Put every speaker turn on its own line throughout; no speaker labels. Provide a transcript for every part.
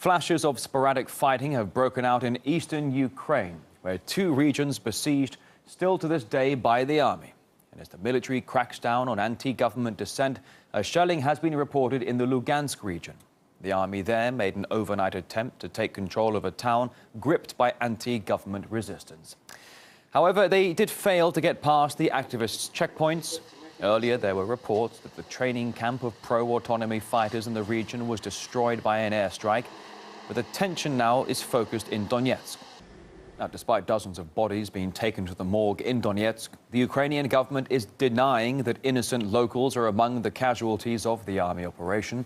Flashes of sporadic fighting have broken out in eastern Ukraine, where two regions besieged still to this day by the army. And as the military cracks down on anti-government dissent, a shelling has been reported in the Lugansk region. The army there made an overnight attempt to take control of a town gripped by anti-government resistance. However, they did fail to get past the activists' checkpoints. Earlier, there were reports that the training camp of pro-autonomy fighters in the region was destroyed by an airstrike. But the tension now is focused in Donetsk. Now, despite dozens of bodies being taken to the morgue in Donetsk, the Ukrainian government is denying that innocent locals are among the casualties of the army operation.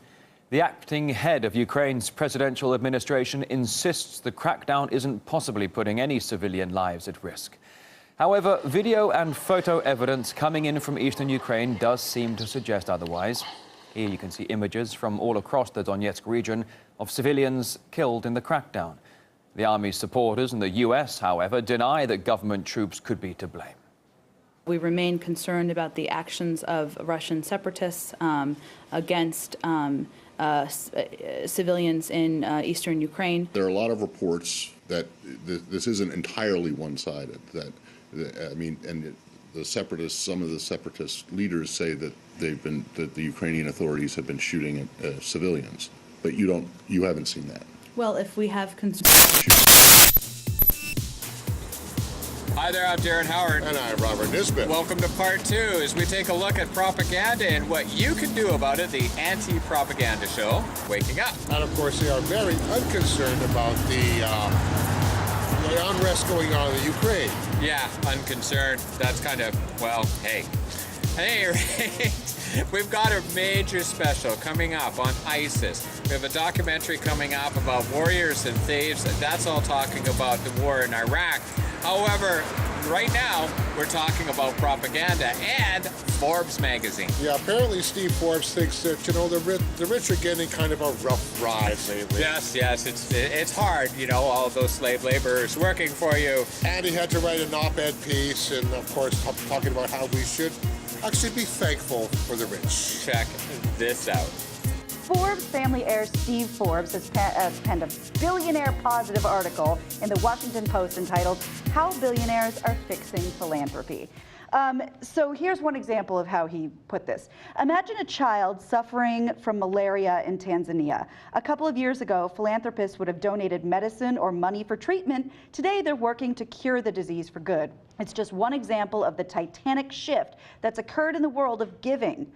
The acting head of Ukraine's presidential administration insists the crackdown isn't possibly putting any civilian lives at risk. However, video and photo evidence coming in from eastern Ukraine does seem to suggest otherwise. Here you can see images from all across the Donetsk region of civilians killed in the crackdown. The army's supporters in the U.S., however, deny that government troops could be to blame.
We remain concerned about the actions of Russian separatists against civilians in eastern Ukraine.
There are a lot of reports that this isn't entirely one-sided. The separatists, some of the separatist leaders say that that the Ukrainian authorities have been shooting at civilians, but you haven't seen that.
Well, if we have
Hi there, I'm Darren Howard.
And I'm Robert Nisbet.
Welcome to part 2 as we take a look at propaganda and what you can do about it, the anti-propaganda show, Waking Up.
And of course, they are very unconcerned about the unrest going on in the Ukraine.
Yeah, unconcerned. That's kind of, well, hey. At any rate, we've got a major special coming up on ISIS. We have a documentary coming up about warriors and thieves. That's all talking about the war in Iraq. However, right now, we're talking about propaganda and Forbes magazine.
Yeah, apparently Steve Forbes thinks that, the rich are getting kind of a rough ride lately.
Yes, it's hard, all those slave laborers working for you.
And he had to write an op-ed piece, and of course, talking about how we should actually be thankful for the rich.
Check this out.
Forbes family heir Steve Forbes has penned a billionaire-positive article in the Washington Post entitled, "How Billionaires Are Fixing Philanthropy." So here's one example of how he put this. Imagine a child suffering from malaria in Tanzania. A couple of years ago, philanthropists would have donated medicine or money for treatment. Today, they're working to cure the disease for good. It's just one example of the titanic shift that's occurred in the world of giving.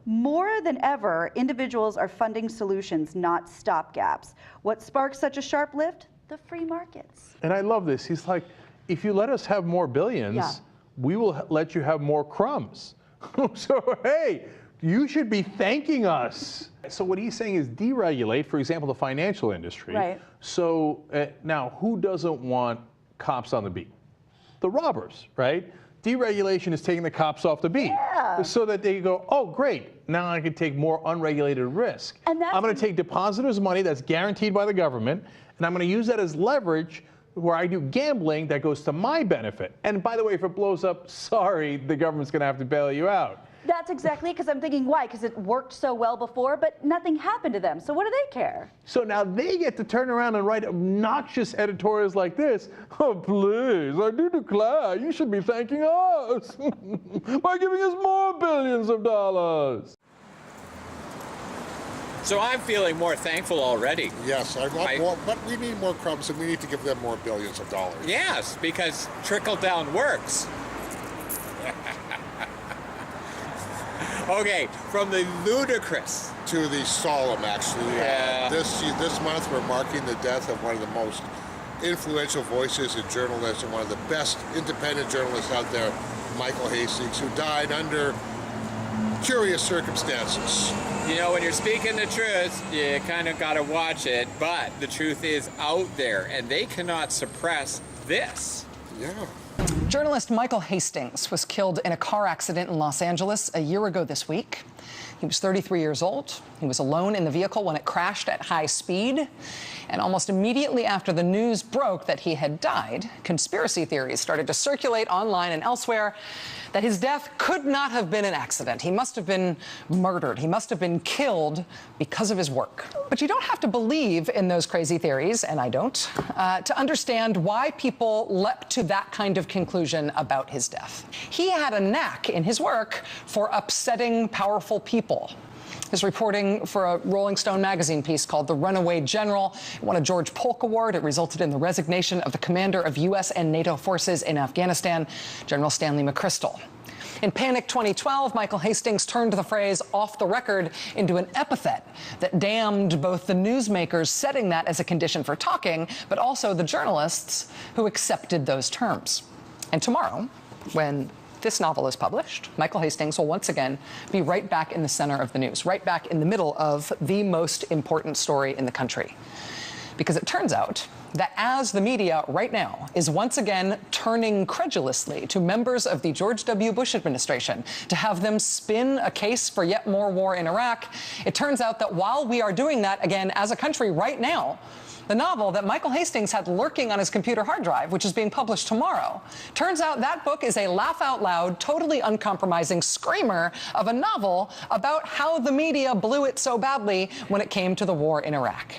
More than ever, individuals are funding solutions, not stopgaps. What sparks such a sharp lift? The free markets.
And I love this. He's like, if you let us have more billions, we will let you have more crumbs. So, hey, you should be thanking us. So what he's saying is deregulate, for example, the financial industry.
Right.
So now, who doesn't want cops on the beat? The robbers, right? Deregulation is taking the cops off the beat, so that they go, oh, great, now I can take more unregulated risk.
And
I'm going to take depositors' money that's guaranteed by the government, and I'm going to use that as leverage where I do gambling that goes to my benefit. And by the way, if it blows up, sorry, the government's going to have to bail you out.
That's exactly, because I'm thinking, why? Because it worked so well before, but nothing happened to them. So what do they care?
So now they get to turn around and write obnoxious editorials like this. Oh, please, I do declare you should be thanking us by giving us more billions of dollars.
So I'm feeling more thankful already.
Yes, I want more, but we need more crumbs, and we need to give them more billions of dollars.
Yes, because trickle-down works. Okay, from the ludicrous
to the solemn, actually.
Yeah.
This month we're marking the death of one of the most influential voices in journalism, one of the best independent journalists out there, Michael Hastings, who died under curious circumstances.
When you're speaking the truth, you kind of got to watch it, but the truth is out there, and they cannot suppress this.
Yeah.
Journalist Michael Hastings was killed in a car accident in Los Angeles a year ago this week. He was 33 years old. He was alone in the vehicle when it crashed at high speed. And almost immediately after the news broke that he had died, conspiracy theories started to circulate online and elsewhere that his death could not have been an accident. He must have been murdered. He must have been killed because of his work. But you don't have to believe in those crazy theories, and I don't, to understand why people leapt to that kind of conclusion about his death. He had a knack in his work for upsetting powerful people. His reporting for a Rolling Stone magazine piece called The Runaway General won a George Polk Award. It resulted in the resignation of the commander of U.S. and NATO forces in Afghanistan, General Stanley McChrystal. In Panic 2012, Michael Hastings turned the phrase off the record into an epithet that damned both the newsmakers setting that as a condition for talking, but also the journalists who accepted those terms. And tomorrow, when this novel is published, Michael Hastings will once again be right back in the center of the news, right back in the middle of the most important story in the country. Because it turns out that as the media right now is once again turning credulously to members of the George W. Bush administration to have them spin a case for yet more war in Iraq, it turns out that while we are doing that again as a country right now, the novel that Michael Hastings had lurking on his computer hard drive, which is being published tomorrow, turns out that book is a laugh-out-loud, totally uncompromising screamer of a novel about how the media blew it so badly when it came to the war in Iraq.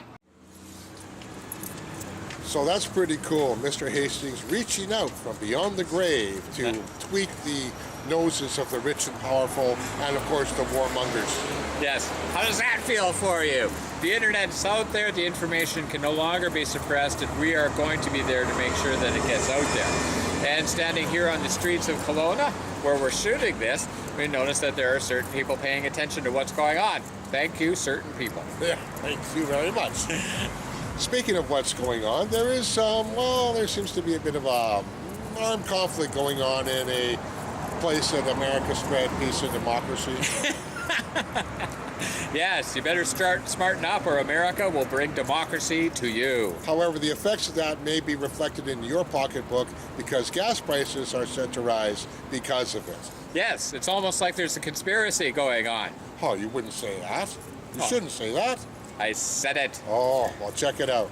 So that's pretty cool. Mr. Hastings reaching out from beyond the grave to tweak the noses of the rich and powerful and, of course, the warmongers.
Yes. How does that feel for you? The internet's out there. The information can no longer be suppressed, and we are going to be there to make sure that it gets out there. And standing here on the streets of Kelowna, where we're shooting this, we notice that there are certain people paying attention to what's going on. Thank you, certain people.
Yeah, thank you very much. Speaking of what's going on, there is, there seems to be a bit of a armed conflict going on in a place that America spread peace and democracy.
Yes, you better start smarten up or America will bring democracy to you.
However, the effects of that may be reflected in your pocketbook because gas prices are set to rise because of it.
Yes, it's almost like there's a conspiracy going on.
Oh, you wouldn't say that. You shouldn't say that.
I said it.
Oh, well, check it out.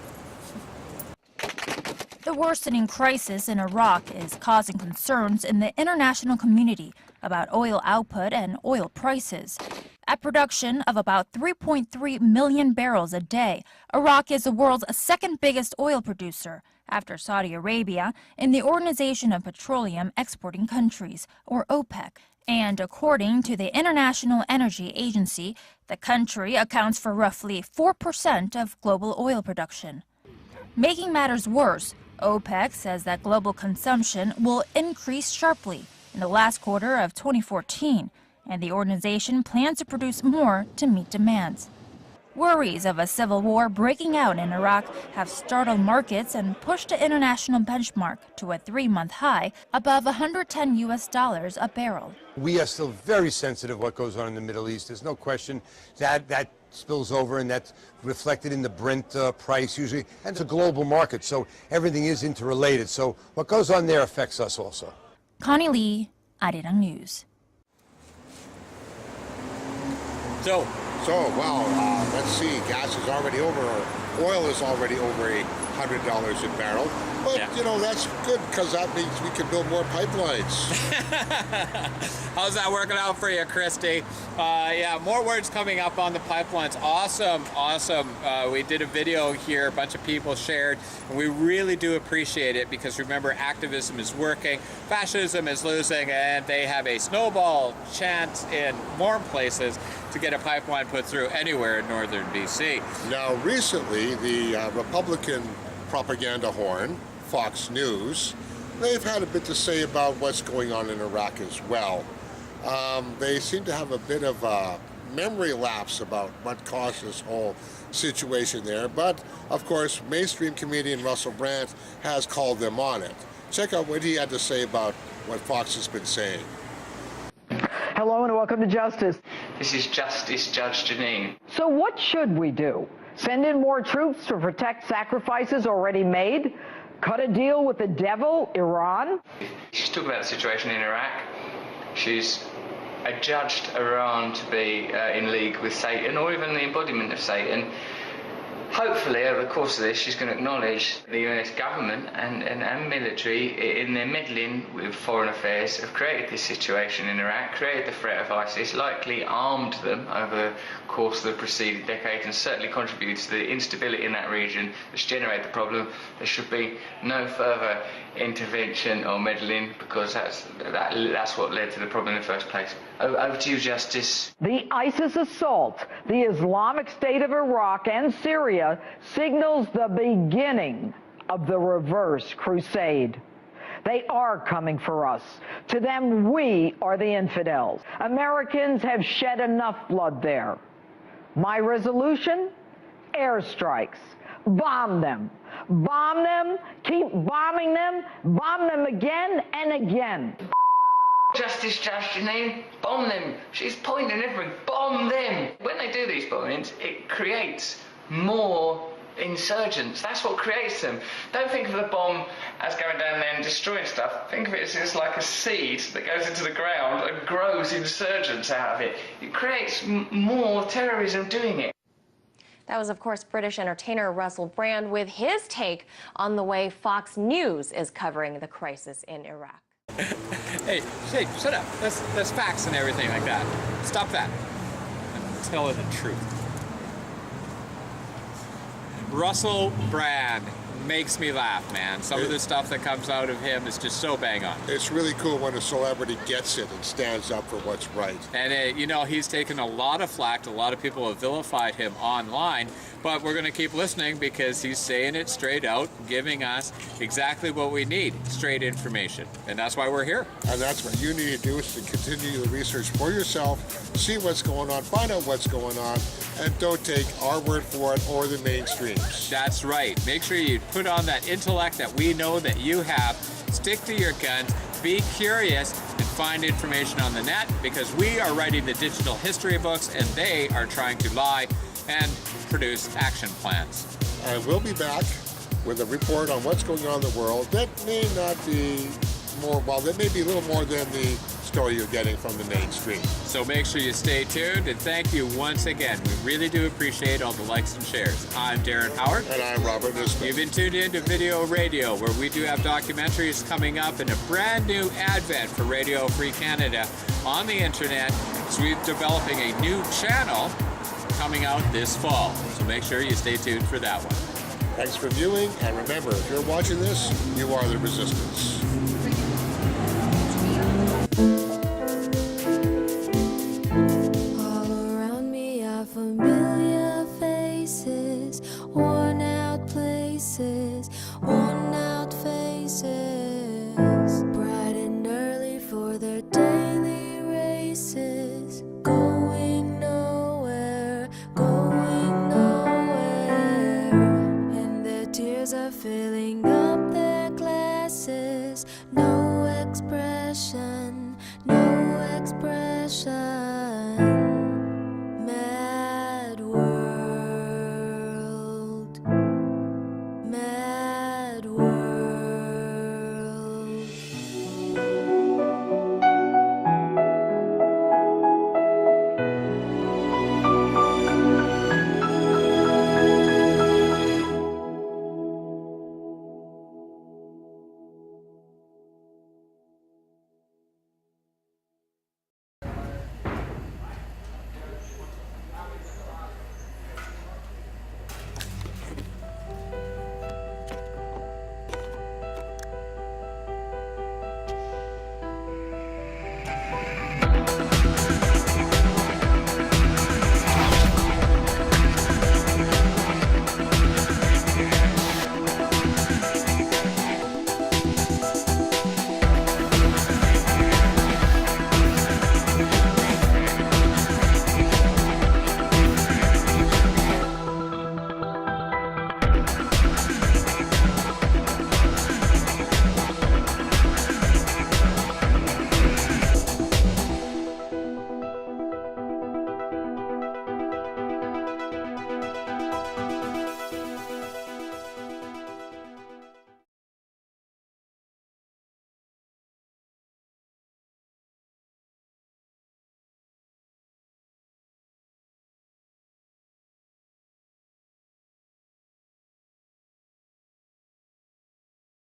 The worsening crisis in Iraq is causing concerns in the international community about oil output and oil prices. At production of about 3.3 million barrels a day, Iraq is the world's second biggest oil producer, after Saudi Arabia, in the Organization of Petroleum Exporting Countries, or OPEC. And according to the International Energy Agency, the country accounts for roughly 4% of global oil production. Making matters worse, OPEC says that global consumption will increase sharply in the last quarter of 2014, and the organization plans to produce more to meet demands. Worries of a civil war breaking out in Iraq have startled markets and pushed the international benchmark to a 3-month high above $110 a barrel.
We are still very sensitive what goes on in the Middle East. There's no question that spills over, and that's reflected in the Brent price usually. And it's a global market, so everything is interrelated. So what goes on there affects us also.
Connie Lee, Arirang News.
So, let's see. Gas is already over, or oil is already over $100 a barrel. But, that's good because that means we can build more pipelines.
How's that working out for you, Christy? Yeah, more words coming up on the pipelines. Awesome. We did a video here, a bunch of people shared, and we really do appreciate it because remember, activism is working, fascism is losing, and they have a snowball chance in more places to get a pipeline put through anywhere in northern BC.
Now, recently, the Republican propaganda horn, Fox News, they've had a bit to say about what's going on in Iraq as well. They seem to have a bit of a memory lapse about what caused this whole situation there. But, of course, mainstream comedian Russel Brand has called them on it. Check out what he had to say about what Fox has been saying.
Hello and welcome to Justice.
This is Justice Judge Janine.
So what should we do? Send in more troops to protect sacrifices already made? Cut a deal with the devil, Iran?
She's talking about the situation in Iraq. She's adjudged Iran to be in league with Satan, or even the embodiment of Satan. Hopefully, over the course of this, she's going to acknowledge the US government and military, in their meddling with foreign affairs, have created this situation in Iraq, created the threat of ISIS, likely armed them over the course of the preceding decade, and certainly contributed to the instability in that region that's generated the problem. There should be no further intervention or meddling, because that's what led to the problem in the first place. Over to you, Justice.
The ISIS assault, the Islamic State of Iraq and Syria, signals the beginning of the reverse crusade. They are coming for us. To them, we are the infidels. Americans have shed enough blood there. My resolution? Airstrikes. Bomb them. Bomb them, keep bombing them, bomb them again and again.
Justice Judge Janine, bomb them. She's pointing everything. Bomb them. When they do these bombings, it creates more insurgents. That's what creates them. Don't think of the bomb as going down there and destroying stuff. Think of it as just like a seed that goes into the ground and grows insurgents out of it. It creates more terrorism doing it.
That was, of course, British entertainer Russel Brand with his take on the way Fox News is covering the crisis in Iraq.
Hey, shut up. That's facts and everything like that. Stop that. I'm telling the truth. Russel Brand makes me laugh, man. Some of the stuff that comes out of him is just so bang on.
It's really cool when a celebrity gets it and stands up for what's right.
And, you know, he's taken a lot of flack. A lot of people have vilified him online. But we're going to keep listening because he's saying it straight out, giving us exactly what we need, straight information. And that's why we're here.
And that's what you need to do, is to continue the research for yourself, see what's going on, find out what's going on, and don't take our word for it or the mainstreams.
That's right. Make sure you put on that intellect that we know that you have. Stick to your guns. Be curious and find information on the net, because we are writing the digital history books and they are trying to lie and produce action plans.
And we'll be back with a report on what's going on in the world that may not be more, well, that may be a little more than the story you're getting from the mainstream.
So make sure you stay tuned, and thank you once again. We really do appreciate all the likes and shares. I'm Darren Howard.
And I'm Robert Nisbet.
You've been tuned in to Video Radio, where we do have documentaries coming up in a brand new advent for Radio Free Canada on the internet. So we're developing a new channel coming out this fall. So make sure you stay tuned for that one.
Thanks for viewing, and remember, if you're watching this, you are the resistance.